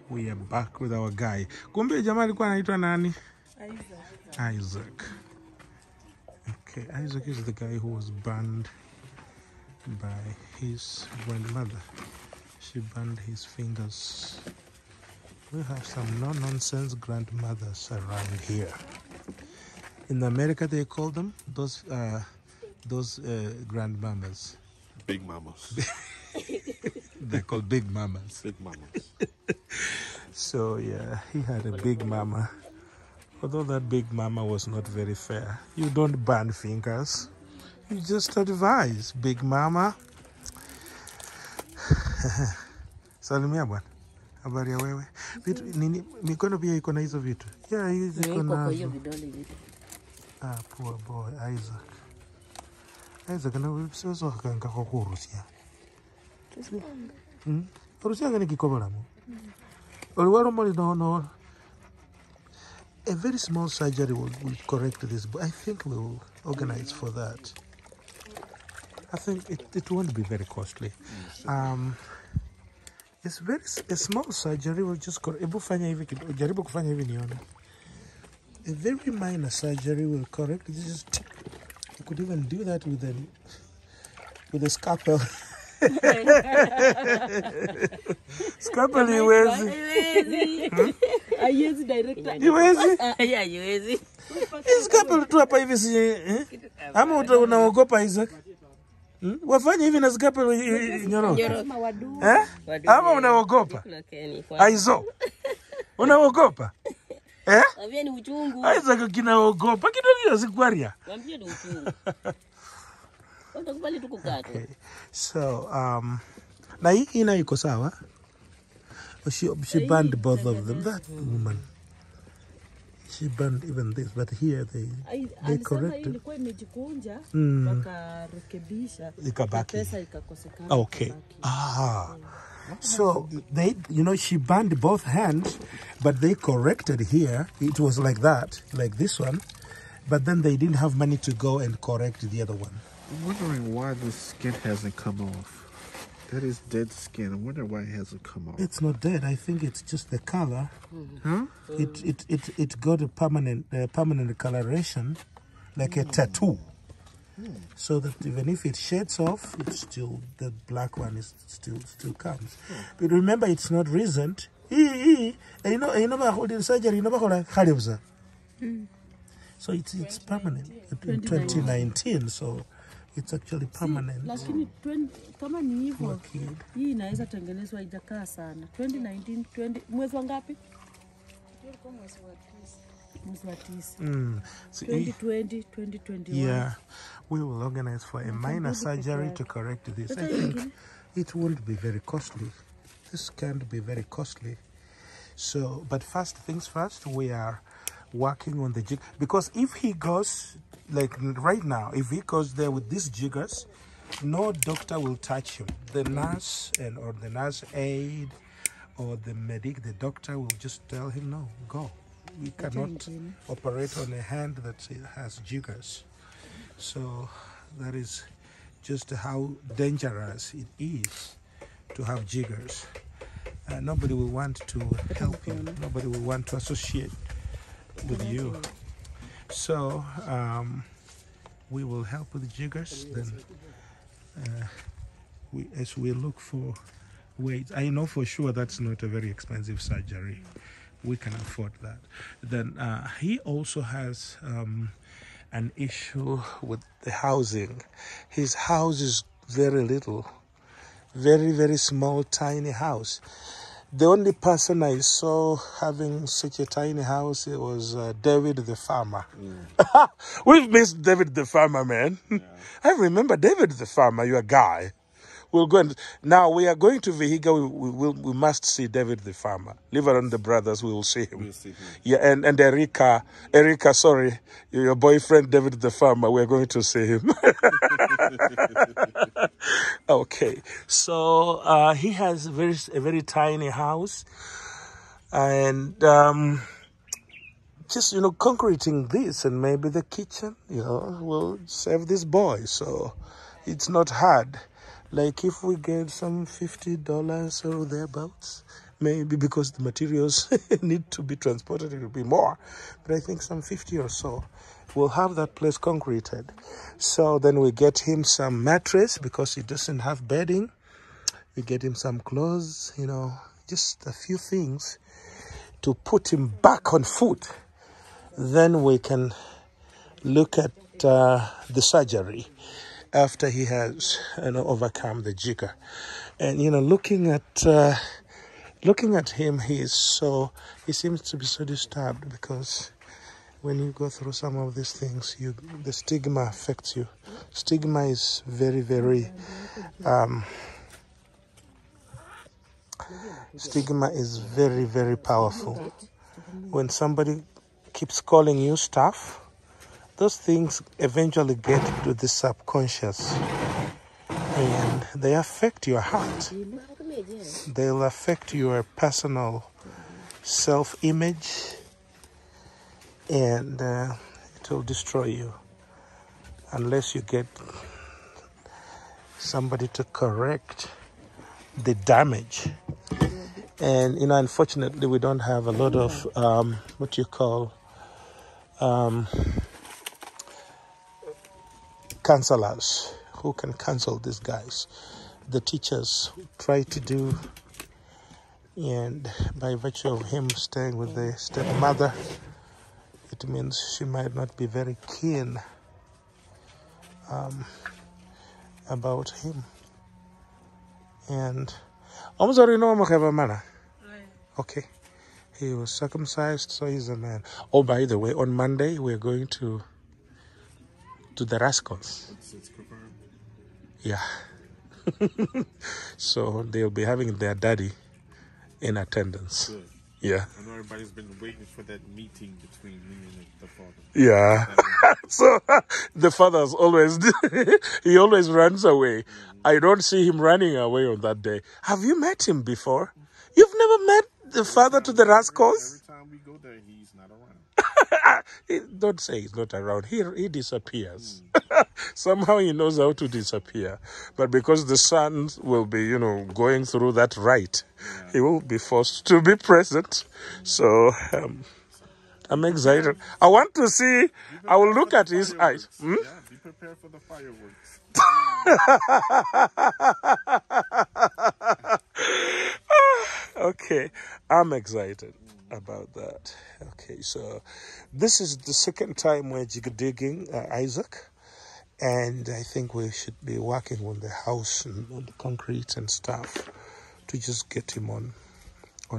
We are back with our guy. Kumbe jamaa alikuwa anaitwa nani? Isaac. Okay, Isaac is the guy who was burned by his grandmother. She burned his fingers. We have some no-nonsense grandmothers around here. In America, they call them those grandmamas. Big mamas. They're called big mamas. Big mamas. So yeah, he had a big mama. Although that big mama was not very fair. You don't burn fingers. You just advise, big mama. Salimia bwana. Habari ya wewe. Vitu nini mikono pia iko na hizo vitu. Yeah, hizo iko na hiyo vidole vitu. Ah, poor boy Isaac. Isaac na sio kanga kwa kurusia. Rusia ngani kikobola mo. Oliwaro mali no. A very small surgery will correct this, but I think we will organize for that. I think it won't be very costly. It's a small surgery will just jaribu kufanya hivi nione. A very minor surgery will correct. Just you could even do that with a scalpel. Scalpel iwezi. Haiwezi director. Iwezi? Haiwezi. Scalpel tu hapa hivi si ama unaogopa Isaac? Wafanye hivi na scalpel nyoro. Ama unaogopa? Aizo. Unaogopa? Mwambie ni uchungu. Isaac kinaogopa kidogo sikwaria. Mwambie ni uchungu. Utakubali tu kukata. Okay. So na hii ina iko sawa? She burned both of them. That woman. She burned even this, but here they corrected. Ilikuwa imejikunja wakarekebisha. Ikabaki. Pesa ikakosekana. Okay. So she burned both hands, but they corrected here. It was like that, like this one, but then they didn't have money to go and correct the other one. I'm wondering why the skin hasn't come off. That is dead skin. I wonder why it hasn't come off. It's not dead. I think it's just the color. Huh? It got a permanent coloration, like a tattoo. So that even if it shades off, it's still the black one is still comes. But remember, it's not recent. You know, holding surgery. You know, so it's permanent in 2019. So it's actually permanent. Lakini kama ni hivyo, hii inaweza tengenezwa ijakaa sana. 2019 mwezi ngapi? Mwezi wa 9. 2020, 2021. Yeah, we will organize for a minor surgery to correct this. I think it won't be very costly. This can't be very costly. So, but first things first, we are working on the jig, because if he goes like right now, if he goes there with these jiggers, no doctor will touch him. The nurse or the nurse aide or the medic, the doctor will just tell him, no, go. We cannot operate on a hand that has jiggers. So that is just how dangerous it is to have jiggers. Nobody will want to help you. Nobody will want to associate with you. So we will help with the jiggers. Then as we look for weights, I know for sure that's not a very expensive surgery. We can afford that. Then he also has an issue with the housing. His house is very little, very, very small, tiny house. The only person I saw having such a tiny house, it was David the farmer. We've missed David the farmer, man. Yeah. I remember David the farmer, you're a guy. We'll go and now we are going to Vihiga. We must see David the farmer. Leave around the brothers, we will see him. We'll see him. Yeah, and Erica, sorry, your boyfriend David the farmer. We're going to see him. Okay, so he has a very tiny house, and just concreting this and maybe the kitchen, will save this boy. So it's not hard. Like if we get some $50 or thereabouts, Maybe because the materials need to be transported, it will be more. But I think some 50 or so. We'll have that place concreted. So then we get him some mattress because he doesn't have bedding. We get him some clothes, you know, just a few things to put him back on foot. Then we can look at the surgery after he has, you know, overcome the jigger. And, you know, looking at him, he seems to be so disturbed because when you go through some of these things, the stigma affects you. Stigma is very, very, very powerful. When somebody keeps calling you stuff, those things eventually get to the subconscious and they affect your heart. They'll affect your personal self-image and it will destroy you unless you get somebody to correct the damage. And, you know, unfortunately, we don't have a lot of what you call counselors who can counsel these guys. The teachers try to do, and by virtue of him staying with the stepmother, it means she might not be very keen about him. And okay, he was circumcised, so he's a man. Oh, by the way, on Monday we're going to the Rascals. Yeah. So they'll be having their daddy in attendance. Good. Yeah. I know everybody's been waiting for that meeting between me and the father. Yeah. So the father's always, he always runs away. I don't see him running away on that day. Have you met him before? You've never met the father to the Rascals? Every time we go there, he's not around. Don't say he's not around. He disappears. Somehow he knows how to disappear. But because the son will be, you know, going through that rite, he will be forced to be present. So I'm excited. I want to see. I will look at his eyes. Yeah, be prepared for the fireworks. Okay, I'm excited about that. Okay, so this is the second time we're digging Isaac, and I think we should be working on the house and on the concrete and stuff to just get him on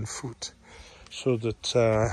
foot so that